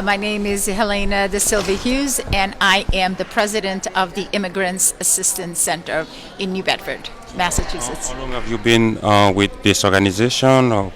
My name is Helena DaSilva Hughes, and I am the president of the Immigrants Assistance Center in New Bedford, Massachusetts. How long have you been with this organization? Or?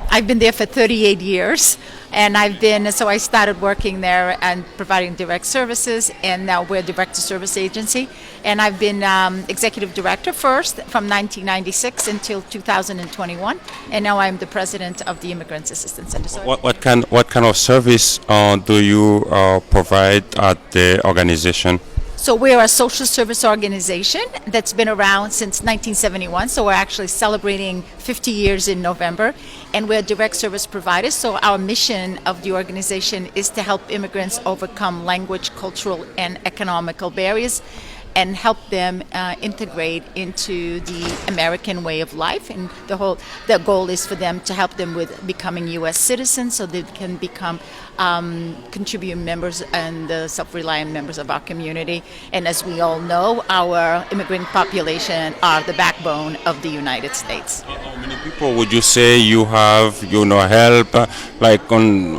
I've been there for 38 years, and I started working there and providing direct services, and now we're a direct-to-service agency. And I've been executive director first from 1996 until 2021, and now I'm the president of the Immigrants Assistance Center. So What kind of service do you provide at the organization? So we're a social service organization that's been around since 1971. So we're actually celebrating 50 years in November, and we're direct service providers. So our mission of the organization is to help immigrants overcome language, cultural, and economical barriers, and help them integrate into the American way of life. And the goal is for them to help them with becoming U.S. citizens, so they can become contributing members and self-reliant members of our community. And as we all know, our immigrant population are the backbone of the United States. How many people would you say you have, help, like on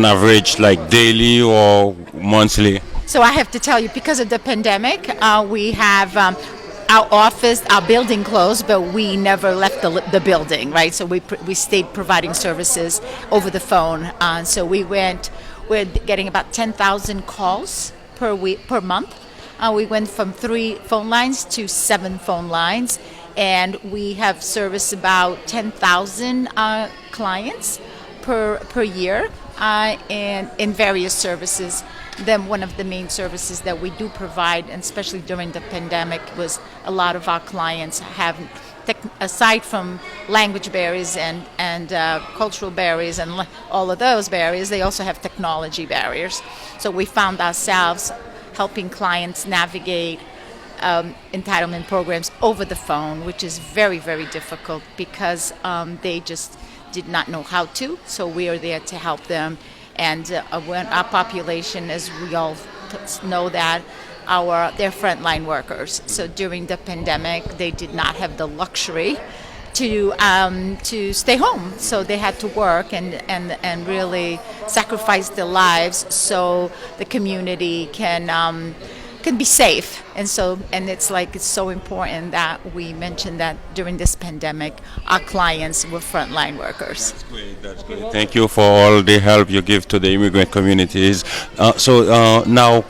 average, like daily or monthly? So I have to tell you, because of the pandemic, we have our office, our building closed, but we never left the building, right? So we stayed providing services over the phone. So we're getting about 10,000 calls per month. We went from 3 phone lines to 7 phone lines, and we have serviced about 10,000 clients per year, and in various services. Then one of the main services that we do provide, and especially during the pandemic, was a lot of our clients have, aside from language barriers and cultural barriers and all of those barriers, they also have technology barriers. So we found ourselves helping clients navigate entitlement programs over the phone, which is very, very difficult because they just did not know how to. So we are there to help them. And when our population, as we all know, that they're frontline workers. So during the pandemic, they did not have the luxury to stay home. So they had to work and really sacrifice their lives so the community can be safe. And it's so important that we mention that during this pandemic, our clients were frontline workers. That's great. Thank you for all the help you give to the immigrant communities. Now,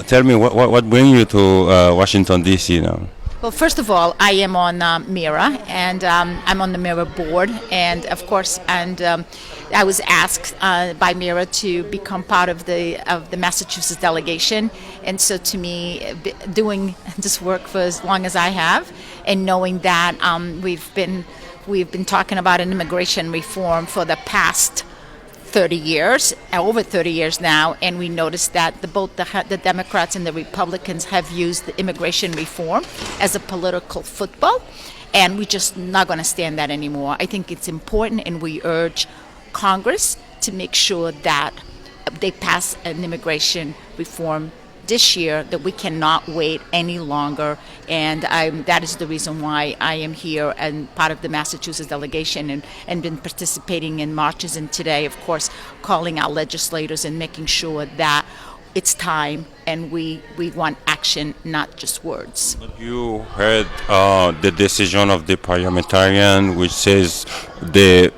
tell me, what brings you to Washington, D.C. now? Well, first of all, I am on MIRA, and I'm on the MIRA board, and of course, I was asked by MIRA to become part of the Massachusetts delegation, and so to me, doing this work for as long as I have, and knowing that we've been talking about an immigration reform for the past 30 years, over 30 years now, and we noticed that both the Democrats and the Republicans have used the immigration reform as a political football, and we're just not going to stand that anymore. I think it's important, and we urge Congress to make sure that they pass an immigration reform this year, that we cannot wait any longer, and that is the reason why I am here and part of the Massachusetts delegation and been participating in marches, and today, of course, calling our legislators and making sure that it's time and we want action, not just words. You heard the decision of the parliamentarian, which says the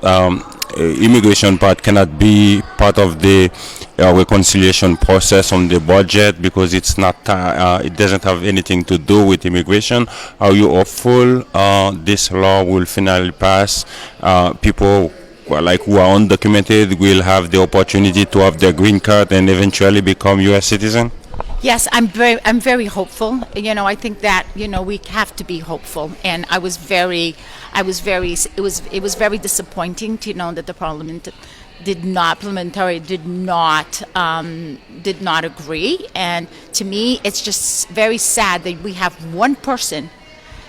immigration part cannot be part of the reconciliation process on the budget because it's not. It doesn't have anything to do with immigration. Are you hopeful this law will finally pass? People who are undocumented will have the opportunity to have their green card and eventually become U.S. citizen? Yes, I'm very hopeful. I think that we have to be hopeful, and it was very disappointing to know that the parliament did not agree. And to me, it's just very sad that we have one person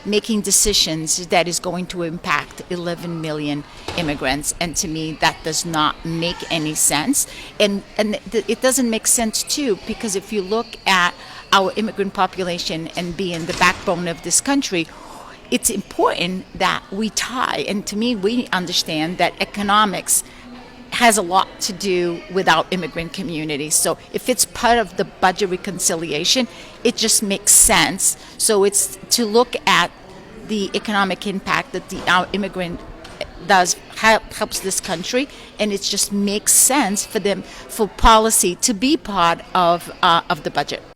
making decisions that is going to impact 11 million immigrants, and to me that does not make any sense, and it doesn't make sense too, because if you look at our immigrant population and being the backbone of this country, it's important that we tie, and to me we understand that economics has a lot to do with our immigrant community. So if it's part of the budget reconciliation, it just makes sense. So it's to look at the economic impact that our immigrant helps this country, and it just makes sense for them, for policy to be part of the budget.